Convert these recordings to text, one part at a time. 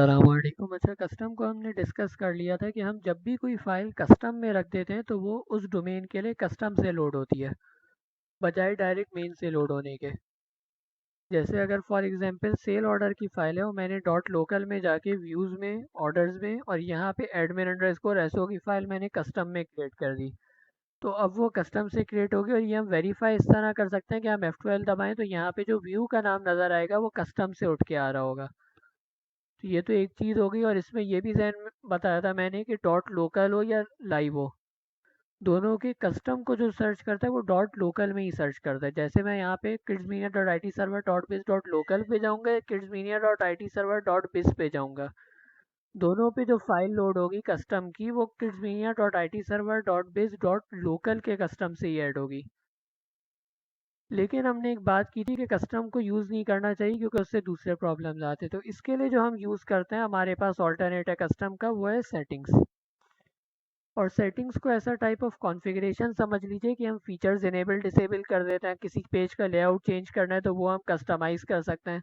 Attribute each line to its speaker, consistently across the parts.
Speaker 1: अस्सलामुअलैकुम। अच्छा, कस्टम को हमने डिस्कस कर लिया था कि हम जब भी कोई फ़ाइल कस्टम में रख देते हैं तो वो उस डोमेन के लिए कस्टम से लोड होती है बजाय डायरेक्ट मेन से लोड होने के। जैसे अगर फॉर एग्जांपल सेल ऑर्डर की फ़ाइल है और मैंने डॉट लोकल में जाके व्यूज़ में ऑर्डर्स में और यहाँ पे एडमिन अंडरस्कोर एसओ की फ़ाइल मैंने कस्टम में क्रिएट कर दी, तो अब वो कस्टम से क्रिएट होगी। और ये हम वेरीफाई इस तरह कर सकते हैं कि हम F12 दबाएं तो यहाँ पे जो व्यू का नाम नज़र आएगा वो कस्टम से उठ के आ रहा होगा। तो ये तो एक चीज़ हो गई। और इसमें ये भी जहन में बताया था मैंने कि डॉट लोकल हो या लाइव हो, दोनों के कस्टम को जो सर्च करता है वो डॉट लोकल में ही सर्च करता है। जैसे मैं यहाँ पे Kidsmania dot I T server dot biz dot local पे जाऊँगा या Kidsmania dot I T server dot biz पे जाऊँगा, दोनों पे जो फाइल लोड होगी कस्टम की वो Kidsmania dot I T server dot biz dot local के कस्टम से ही ऐड होगी। लेकिन हमने एक बात की थी कि कस्टम को यूज़ नहीं करना चाहिए क्योंकि उससे दूसरे प्रॉब्लम्स आते हैं। तो इसके लिए जो हम यूज़ करते हैं, हमारे पास ऑल्टरनेट है कस्टम का, वो है सेटिंग्स। और सेटिंग्स को ऐसा टाइप ऑफ कॉन्फ़िगरेशन समझ लीजिए कि हम फीचर्स इनेबल डिसेबल कर देते हैं। किसी पेज का लेआउट चेंज करना है तो वो हम कस्टमाइज़ कर सकते हैं।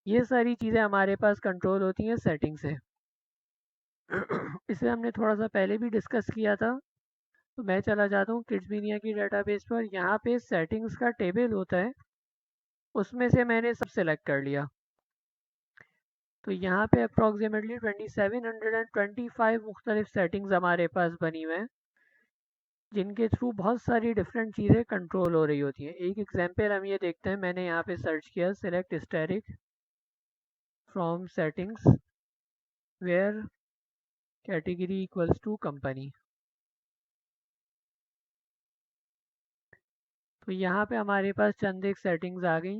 Speaker 1: ये सारी चीज़ें हमारे पास कंट्रोल होती हैं सेटिंग से। इसे हमने थोड़ा सा पहले भी डिस्कस किया था। तो मैं चला जाता हूँ किड्समीनिया की डेटाबेस पर। यहाँ पे सेटिंग्स का टेबल होता है, उसमें से मैंने सब सेलेक्ट कर लिया। तो यहाँ पे अप्रॉक्सीमेटली 2725 मुख्तलिफ सेटिंग्स हमारे पास बनी हुए हैं, जिनके थ्रू बहुत सारी डिफरेंट चीज़ें कंट्रोल हो रही होती हैं। एक एग्जांपल हम ये देखते हैं। मैंने यहाँ पे सर्च किया select static from settings where category equals to company. तो यहाँ पे हमारे पास चंद एक सेटिंग्स आ गई,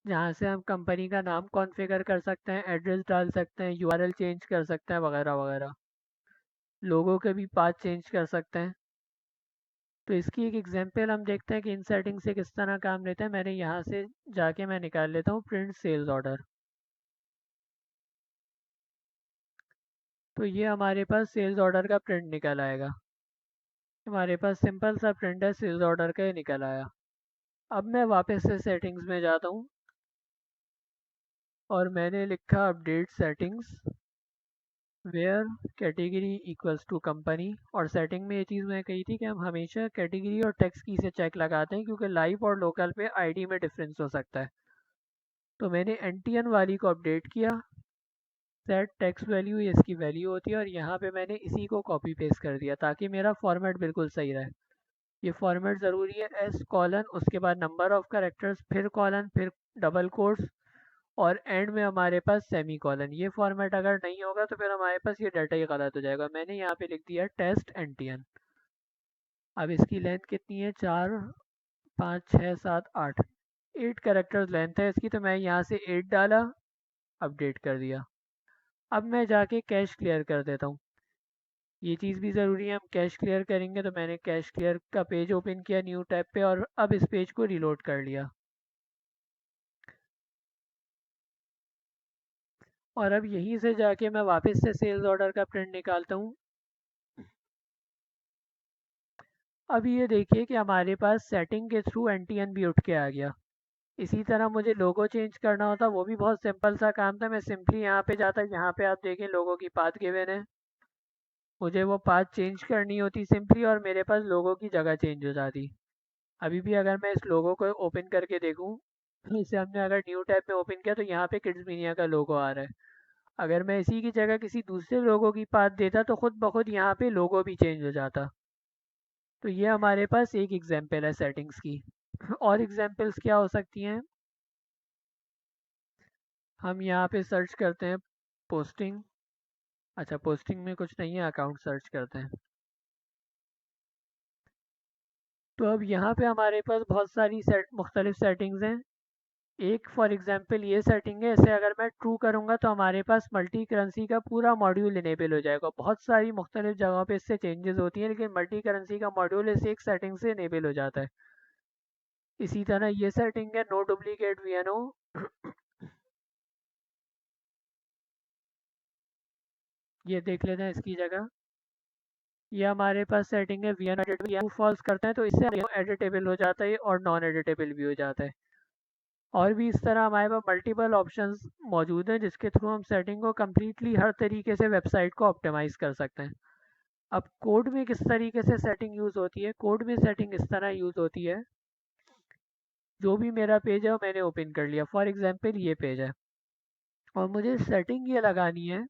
Speaker 1: जहाँ से हम कंपनी का नाम कॉन्फ़िगर कर सकते हैं, एड्रेस डाल सकते हैं, यूआरएल चेंज कर सकते हैं, वगैरह वगैरह। लोगों के भी पाथ चेंज कर सकते हैं। तो इसकी एक एग्जांपल हम देखते हैं कि इन सेटिंग से किस तरह काम लेते हैं। मैंने यहाँ से जाके मैं निकाल लेता हूँ प्रिंट सेल्स ऑर्डर। तो ये हमारे पास सेल्स ऑर्डर का प्रिंट निकल आएगा। हमारे पास सिंपल सा प्रिंट है सेल्स ऑर्डर का, ही निकल आया। अब मैं वापस से सेटिंग्स में जाता हूँ और मैंने लिखा update settings where category equals to company. और सेटिंग में ये चीज़ मैं कही थी कि हम हमेशा कैटेगरी और टेक्स्ट की से चेक लगाते हैं क्योंकि लाइव और लोकल पे आईडी में डिफरेंस हो सकता है। तो मैंने एनटीएन वाली को अपडेट किया। सेट टेक्स्ट वैल्यू इसकी वैल्यू होती है और यहाँ पे मैंने इसी को कॉपी पेस्ट कर दिया ताकि मेरा फॉर्मेट बिल्कुल सही रहे। ये फॉर्मेट ज़रूरी है, एस कॉलन उसके बाद नंबर ऑफ करेक्टर्स फिर कॉलन फिर डबल कोट्स और एंड में हमारे पास सेमी कॉलन। ये फॉर्मेट अगर नहीं होगा तो फिर हमारे पास ये डाटा ही गलत हो जाएगा। मैंने यहाँ पे लिख दिया टेस्ट एनटीएन। अब इसकी लेंथ कितनी है, 4 5 6 7 8, 8 करेक्टर्स लेंथ है इसकी। तो मैं यहाँ से 8 डाला, अपडेट कर दिया। अब मैं जाके कैश क्लियर कर देता हूँ। ये चीज़ भी ज़रूरी है, हम कैश क्लियर करेंगे। तो मैंने कैश क्लियर का पेज ओपन किया न्यू टैब पे और अब इस पेज को रिलोड कर लिया। और अब यहीं से जाके मैं वापस से सेल्स ऑर्डर का प्रिंट निकालता हूँ। अब ये देखिए कि हमारे पास सेटिंग के थ्रू एनटीएन भी उठ के आ गया। इसी तरह मुझे लोगो चेंज करना होता, वो भी बहुत सिंपल सा काम था। मैं सिंपली यहाँ पे जाता, यहाँ पे आप देखें लोगों की पाथ गिवन है, मुझे वो पाथ चेंज करनी होती सिंपली और मेरे पास लोगों की जगह चेंज हो जाती। अभी भी अगर मैं इस लोगो को ओपन करके देखूँ, इसे हमने अगर न्यू टैब में ओपन किया तो यहाँ पे किड्स मीनिया का लोगो आ रहा है। अगर मैं इसी की जगह किसी दूसरे लोगो की पाथ देता तो खुद ब खुद यहाँ पे लोगो भी चेंज हो जाता। तो ये हमारे पास एक एग्जांपल है सेटिंग्स की। और एग्जांपल्स क्या हो सकती हैं, हम यहाँ पे सर्च करते हैं पोस्टिंग। अच्छा, पोस्टिंग में कुछ नहीं है, अकाउंट सर्च करते हैं। तो अब यहाँ पे हमारे पास बहुत सारी मुख्तलिफ सेटिंग्स हैं। एक फॉर एग्जांपल ये सेटिंग है, इसे अगर मैं ट्रू करूँगा तो हमारे पास मल्टी करेंसी का पूरा मॉड्यूल इनेबल हो जाएगा। बहुत सारी मुख्तलिफ जगहों पे इससे चेंजेस होती हैं लेकिन मल्टी करेंसी का मॉड्यूल इस एक सेटिंग से इनेबल हो जाता है। इसी तरह ये सेटिंग है नो डुप्लीकेट वीएनओ। ये देख लेते हैं इसकी जगह। ये हमारे पास सेटिंग है वी एन एडिटेबल। फॉल्स करते हैं तो इससे एडिटेबल हो जाता है और नॉन एडिटेबल भी हो जाता है। और भी इस तरह हमारे पास मल्टीपल ऑप्शंस मौजूद हैं जिसके थ्रू हम सेटिंग को कम्प्लीटली हर तरीके से वेबसाइट को ऑप्टिमाइज कर सकते हैं। अब कोड में किस तरीके से सेटिंग यूज़ होती है, कोड में सेटिंग इस तरह यूज़ होती है, जो भी मेरा पेज है वो मैंने ओपन कर लिया, फॉर एग्जांपल ये पेज है, और मुझे सेटिंग ये लगानी है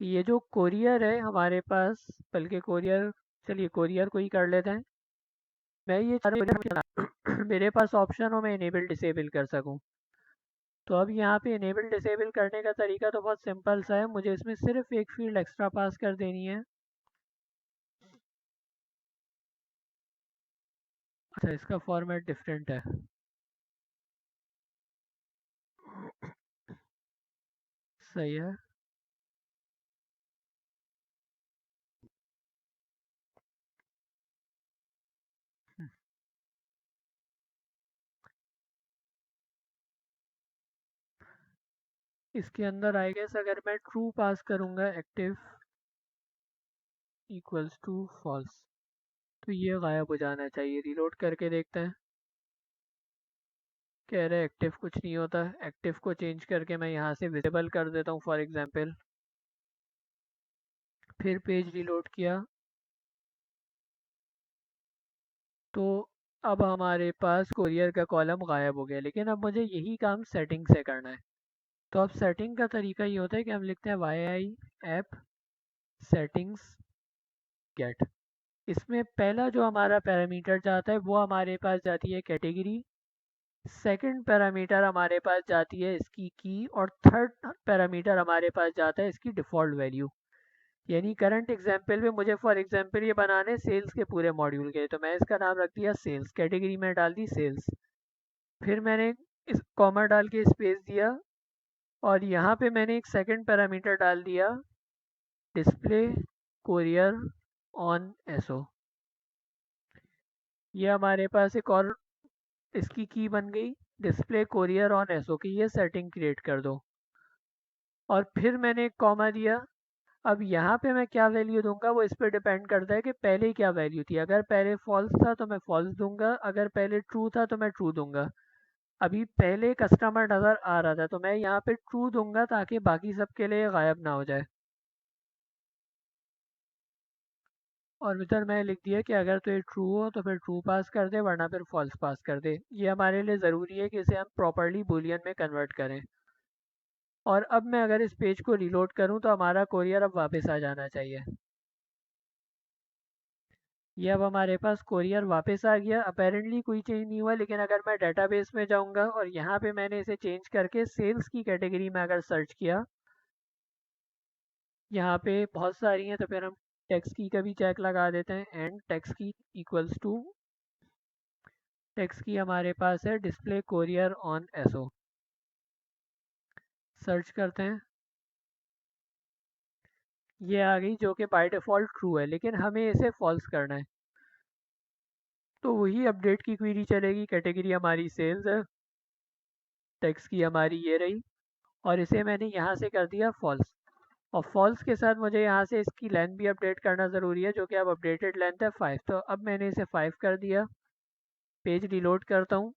Speaker 1: कि ये जो कोरियर है हमारे पास, बल्कि कोरियर, चलिए कोरियर को ही कर लेते हैं। मैं ये चाह रहा हूँ मेरे पास ऑप्शन हो मैं इनेबल डिसेबल कर सकूँ। तो अब यहाँ पे इनेबल डिसेबल करने का तरीका तो बहुत सिंपल सा है, मुझे इसमें सिर्फ एक फील्ड एक्स्ट्रा पास कर देनी है। अच्छा, इसका फॉर्मेट डिफरेंट है, सही है। इसके अंदर आई गेस अगर मैं ट्रू पास करूँगा, एक्टिव इक्वल्स टू फॉल्स, तो ये गायब हो जाना चाहिए। रिलोड करके देखते हैं। कह रहे एक्टिव कुछ नहीं होता, एक्टिव को चेंज करके मैं यहाँ से विजिबल कर देता हूँ फॉर एग्जांपल। फिर पेज रिलोड किया तो अब हमारे पास कोरियर का कॉलम गायब हो गया, लेकिन अब मुझे यही काम सेटिंग से करना है। तो अब सेटिंग का तरीका ये होता है कि हम लिखते हैं Y I app settings get. इसमें पहला जो हमारा पैरामीटर जाता है वो हमारे पास जाती है कैटेगरी, सेकंड पैरामीटर हमारे पास जाती है इसकी की, और थर्ड पैरामीटर हमारे पास जाता है इसकी डिफ़ॉल्ट वैल्यू। यानी करंट एग्जाम्पल में मुझे फॉर एग्जाम्पल ये बनाने सेल्स के पूरे मॉड्यूल के, तो मैं इसका नाम रख दिया सेल्स, कैटेगरी में डाल दी सेल्स। फिर मैंने इस कॉमा डाल के स्पेस दिया, और यहाँ पे मैंने एक सेकंड पैरामीटर डाल दिया डिस्प्ले कोरियर ऑन एसओ। ये हमारे पास एक और इसकी की बन गई, डिस्प्ले कोरियर ऑन एसओ की ये सेटिंग क्रिएट कर दो। और फिर मैंने एक कॉमा दिया। अब यहाँ पे मैं क्या वैल्यू दूंगा वो इस पर डिपेंड करता है कि पहले क्या वैल्यू थी। अगर पहले फॉल्स था तो मैं फॉल्स दूंगा, अगर पहले ट्रू था तो मैं ट्रू दूंगा। अभी पहले कस्टमर नज़र आ रहा था तो मैं यहाँ पे ट्रू दूंगा ताकि बाकी सबके लिए गायब ना हो जाए। और इधर मैं लिख दिया कि अगर तो ये ट्रू हो तो फिर ट्रू पास कर दे, वरना फिर फॉल्स पास कर दे। ये हमारे लिए ज़रूरी है कि इसे हम प्रॉपरली बूलियन में कन्वर्ट करें। और अब मैं अगर इस पेज को रिलोड करूं तो हमारा कोरियर अब वापस आ जाना चाहिए। ये अब हमारे पास कोरियर वापस आ गया। अपेरेंटली कोई चेंज नहीं हुआ, लेकिन अगर मैं डेटाबेस में जाऊंगा और यहाँ पे मैंने इसे चेंज करके सेल्स की कैटेगरी में अगर सर्च किया, यहाँ पे बहुत सारी हैं तो फिर हम टेक्स्ट की का भी चेक लगा देते हैं। एंड टेक्स्ट की इक्वल्स टू, टेक्स्ट की हमारे पास है display courier on SO. Search करते हैं, ये आ गई जो कि बाय डिफ़ॉल्ट ट्रू है, लेकिन हमें इसे फॉल्स करना है। तो वही अपडेट की क्वेरी चलेगी। कैटेगरी हमारी सेल्स है, टेक्स्ट की हमारी ये रही, और इसे मैंने यहाँ से कर दिया फॉल्स। और फॉल्स के साथ मुझे यहाँ से इसकी लेंथ भी अपडेट करना ज़रूरी है, जो कि अब अपडेटेड लेंथ है 5। तो अब मैंने इसे 5 कर दिया। पेज रिलोड करता हूँ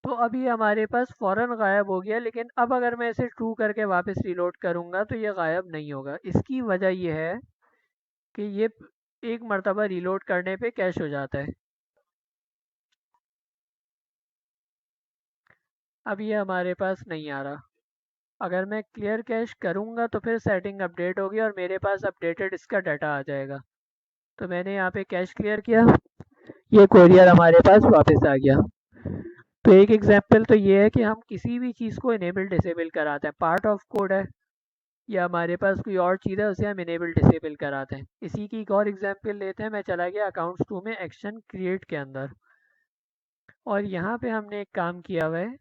Speaker 1: तो अभी हमारे पास फ़ौरन गायब हो गया, लेकिन अब अगर मैं इसे ट्रू करके वापस रिलोड करूँगा तो ये गायब नहीं होगा। इसकी वजह ये है कि ये एक मर्तबा रिलोड करने पे कैश हो जाता है। अब ये हमारे पास नहीं आ रहा। अगर मैं क्लियर कैश करूँगा तो फिर सेटिंग अपडेट होगी और मेरे पास अपडेटेड इसका डाटा आ जाएगा। तो मैंने यहाँ पे कैश क्लियर किया, ये कोरियर हमारे पास वापस आ गया। तो एक एग्जांपल तो ये है कि हम किसी भी चीज़ को इनेबल डिसेबल कराते हैं, पार्ट ऑफ कोड है या हमारे पास कोई और चीज़ है उसे हम इनेबल डिसेबल कराते हैं। इसी की एक और एग्जांपल लेते हैं। मैं चला गया अकाउंट्स 2 में एक्शन क्रिएट के अंदर, और यहाँ पे हमने एक काम किया हुआ है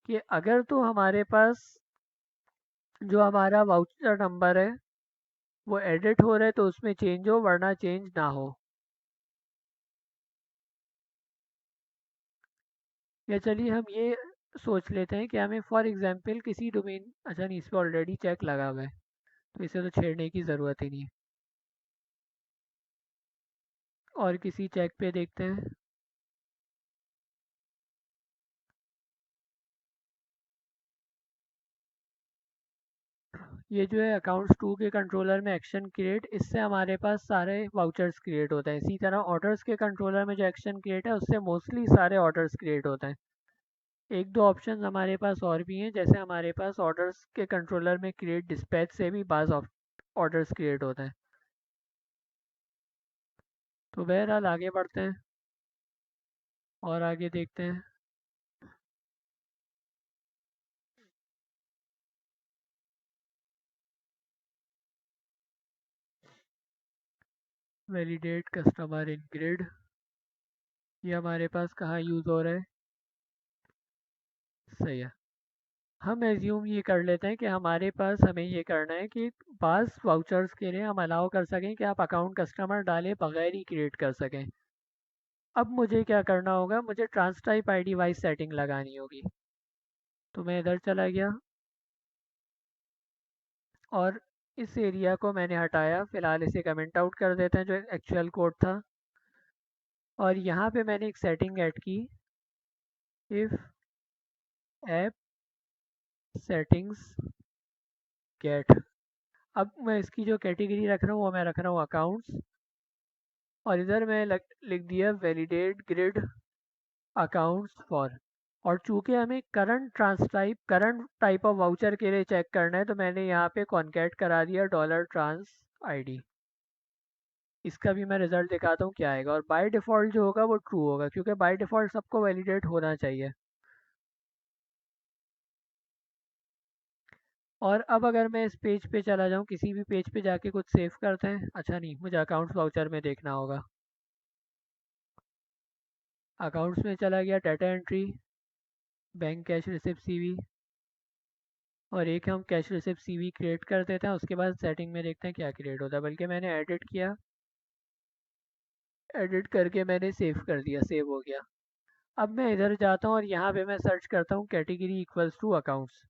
Speaker 1: कि अगर तो हमारे पास जो हमारा वाउचर नंबर है वो एडिट हो रहा है तो उसमें चेंज हो, वरना चेंज ना हो। या चलिए हम ये सोच लेते हैं कि हमें फॉर एग्जांपल किसी डोमेन, अच्छा नहीं, इस पर ऑलरेडी चेक लगा हुआ है तो इसे तो छेड़ने की ज़रूरत ही नहीं है। और किसी चेक पे देखते हैं। ये जो है अकाउंट्स 2 के कंट्रोलर में एक्शन क्रिएट, इससे हमारे पास सारे वाउचर्स क्रिएट होते हैं। इसी तरह ऑर्डर्स के कंट्रोलर में जो एक्शन क्रिएट है उससे मोस्टली सारे ऑर्डर्स क्रिएट होते हैं। एक दो ऑप्शन हमारे पास और भी हैं, जैसे हमारे पास ऑर्डर्स के कंट्रोलर में क्रिएट डिस्पैच से भी बाज़ ऑर्डर्स क्रिएट होते हैं। तो बहरहाल आगे बढ़ते हैं और आगे देखते हैं। वैलिडेट कस्टमर इन ग्रिड, ये हमारे पास कहाँ यूज़ हो रहा है? सही है। हम एज्यूम ये कर लेते हैं कि हमारे पास हमें ये करना है कि पास वाउचर्स के लिए हम अलाउ कर सकें कि आप अकाउंट कस्टमर डाले बगैर ही क्रिएट कर सकें। अब मुझे क्या करना होगा, मुझे trans type ID wise setting लगानी होगी। तो मैं इधर चला गया और इस एरिया को मैंने हटाया, फ़िलहाल इसे कमेंट आउट कर देते हैं जो एक्चुअल कोड था। और यहाँ पे मैंने एक सेटिंग ऐड की, इफ़ ऐप सेटिंग्स गेट। अब मैं इसकी जो कैटेगरी रख रहा हूँ वो मैं रख रहा हूँ अकाउंट्स, और इधर मैं लिख दिया वैलिडेट ग्रिड अकाउंट्स फॉर। और चूंकि हमें करंट टाइप ऑफ वाउचर के लिए चेक करना है, तो मैंने यहाँ पे कॉन्कैट करा दिया डॉलर ट्रांस आईडी। इसका भी मैं रिजल्ट दिखाता हूँ क्या आएगा, और बाय डिफ़ॉल्ट जो होगा वो ट्रू होगा, क्योंकि बाय डिफ़ॉल्ट सबको वैलिडेट होना चाहिए। और अब अगर मैं इस पेज पे चला जाऊँ, किसी भी पेज पे जाके कुछ सेव करते हैं। अच्छा नहीं, मुझे अकाउंट्स वाउचर में देखना होगा। अकाउंट्स में चला गया, data entry, bank cash receipt CV, और एक हम कैश रिसिप्ट सीवी क्रिएट कर देते हैं। उसके बाद सेटिंग में देखते हैं क्या क्रिएट होता है। बल्कि मैंने एडिट किया, एडिट करके मैंने सेव कर दिया, सेव हो गया। अब मैं इधर जाता हूँ और यहाँ पे मैं सर्च करता हूँ कैटेगरी इक्वल्स टू अकाउंट्स।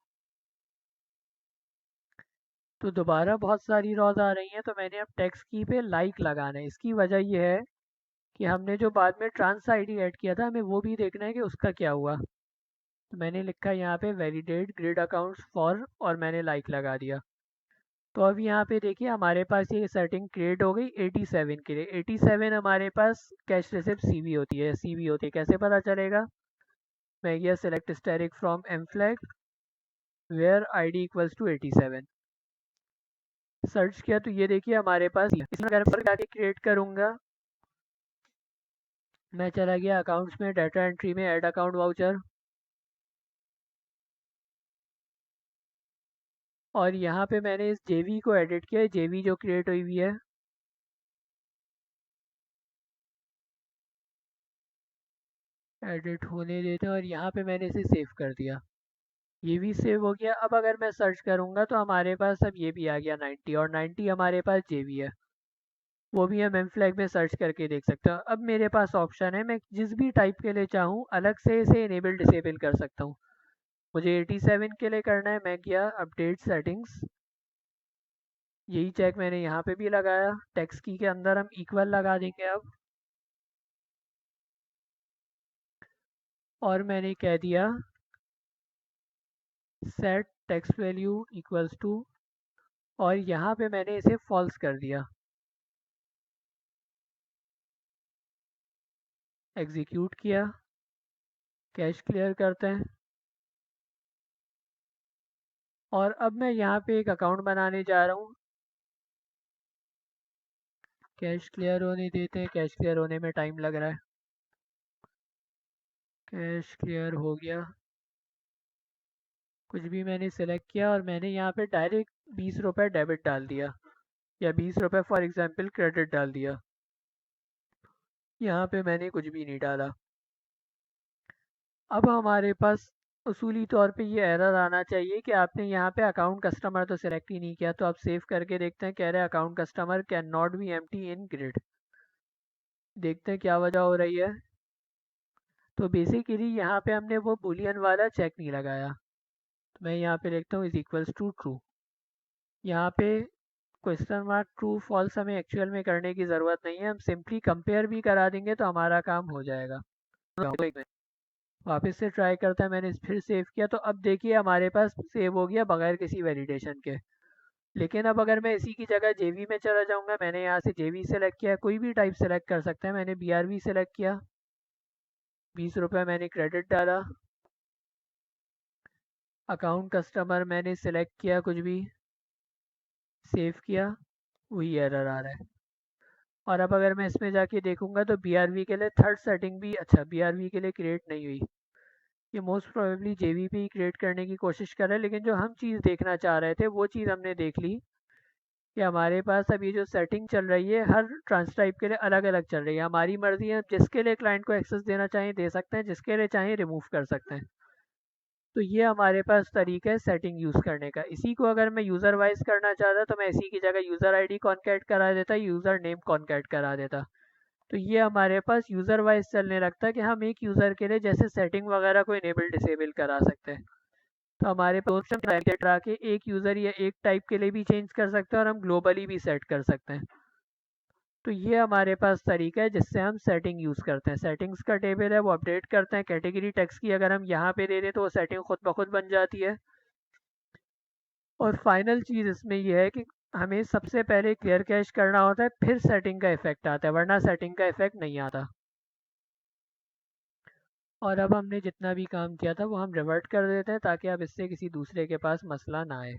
Speaker 1: तो दोबारा बहुत सारी रॉज आ रही हैं, तो मैंने अब टेक्स्ट की पे लाइक लगाना है। इसकी वजह यह है कि हमने जो बाद में ट्रांस आईडी ऐड किया था, हमें वो भी देखना है कि उसका क्या हुआ। तो मैंने लिखा यहाँ पे वैलिडेट ग्रिड अकाउंट्स फॉर, और मैंने लाइक लगा दिया। तो अब यहाँ पे देखिए हमारे पास ये सेटिंग क्रिएट हो गई 87 के लिए। 87 हमारे पास कैश रिसिप्ट सीवी होती है, सीवी होती है। कैसे पता चलेगा? मैं गया select static from M flag where ID equals to 87, search किया तो ये देखिए हमारे पास। इसमें अगर मैं जाके क्रिएट करूँगा, मैं चला गया अकाउंट्स में, डाटा एंट्री में, ऐड अकाउंट वाउचर, और यहाँ पे मैंने इस जेवी को एडिट किया है, जेवी जो क्रिएट हुई हुई है। एडिट होने देते हैं, और यहाँ पे मैंने इसे सेव कर दिया। ये भी सेव हो गया। अब अगर मैं सर्च करूँगा तो हमारे पास अब ये भी आ गया 90, और 90 हमारे पास जेवी है। वो भी हम एम फ्लैग में सर्च करके देख सकते हैं। अब मेरे पास ऑप्शन है, मैं जिस भी टाइप के लिए चाहूँ अलग से इसे इनेबल डिसेबल कर सकता हूँ। मुझे 87 के लिए करना है, मैं किया अपडेट सेटिंग्स, यही चेक मैंने यहाँ पे भी लगाया। टेक्स्ट की के अंदर हम इक्वल लगा देंगे अब, और मैंने कह दिया set text value equals to, और यहाँ पे मैंने इसे फॉल्स कर दिया। एग्जीक्यूट किया, कैश क्लियर करते हैं, और अब मैं यहाँ पे एक अकाउंट बनाने जा रहा हूँ। कैश क्लियर होने देते हैं, कैश क्लियर होने में टाइम लग रहा है। कैश क्लियर हो गया, कुछ भी मैंने सेलेक्ट किया, और मैंने यहाँ पे डायरेक्ट 20 रुपये डेबिट डाल दिया, या 20 रुपये फॉर एग्जांपल क्रेडिट डाल दिया। यहाँ पे मैंने कुछ भी नहीं डाला। अब हमारे पास उसूली तौर पे ये एरर आना चाहिए कि आपने यहाँ पे अकाउंट कस्टमर तो सिलेक्ट ही नहीं किया। तो आप सेव करके देखते हैं, कह रहे हैं account customer can not be empty in grid. देखते हैं क्या वजह हो रही है। तो बेसिकली यहाँ पे हमने वो बुलियन वाला चेक नहीं लगाया। तो मैं यहाँ पे लिखता हूँ इज इक्वल्स टू ट्रू। यहाँ पे क्वेश्चन मार्क ट्रू फॉल्स हमें एक्चुअल में करने की ज़रूरत नहीं है, हम सिंपली कंपेयर भी करा देंगे तो हमारा काम हो जाएगा। वापस से ट्राई करता है, मैंने फिर सेव किया, तो अब देखिए हमारे पास सेव हो गया बगैर किसी वैलिडेशन के। लेकिन अब अगर मैं इसी की जगह जेवी में चला जाऊंगा, मैंने यहाँ से जेवी सेलेक्ट किया, कोई भी टाइप सेलेक्ट कर सकते हैं, मैंने बीआरवी सेलेक्ट किया, 20 रुपये मैंने क्रेडिट डाला, अकाउंट कस्टमर मैंने सेलेक्ट किया कुछ भी, सेव किया, वही एरर आ रहा है। और अब अगर मैं इसमें जाके देखूंगा तो बीआरवी के लिए थर्ड सेटिंग भी, अच्छा बीआरवी के लिए क्रिएट नहीं हुई, ये मोस्ट प्रोबेबली जेवी पे ही क्रिएट करने की कोशिश कर रहा है। लेकिन जो हम चीज़ देखना चाह रहे थे वो चीज़ हमने देख ली कि हमारे पास अब ये जो सेटिंग चल रही है हर ट्रांसक्राइब के लिए अलग अलग चल रही है, हमारी मर्जी है, जिसके लिए क्लाइंट को एक्सेस देना चाहें दे सकते हैं, जिसके लिए चाहें रिमूव कर सकते हैं। तो ये हमारे पास तरीका है सेटिंग यूज़ करने का। इसी को अगर मैं यूज़र वाइज करना चाहता तो मैं इसी की जगह यूज़र आईडी कॉन्कैट करा देता, यूज़र नेम कॉन्कैट करा देता। तो ये हमारे पास यूज़र वाइज चलने लगता है कि हम एक यूज़र के लिए जैसे सेटिंग वगैरह को इनेबल डिसेबल करा सकते हैं। तो हमारे पास करा के एक यूज़र या एक टाइप के लिए भी चेंज कर सकते हैं और हम ग्लोबली भी सेट कर सकते हैं। तो ये हमारे पास तरीका है जिससे हम सेटिंग यूज़ करते हैं। सेटिंग्स का टेबल है वो अपडेट करते हैं, कैटेगरी टेक्स्ट की अगर हम यहाँ पे दे दें तो वो सेटिंग खुद ब खुद बन जाती है। और फाइनल चीज़ इसमें यह है कि हमें सबसे पहले क्लियर कैश करना होता है, फिर सेटिंग का इफेक्ट आता है, वरना सेटिंग का इफेक्ट नहीं आता। और अब हमने जितना भी काम किया था वो हम रिवर्ट कर देते हैं ताकि अब इससे किसी दूसरे के पास मसला ना आए।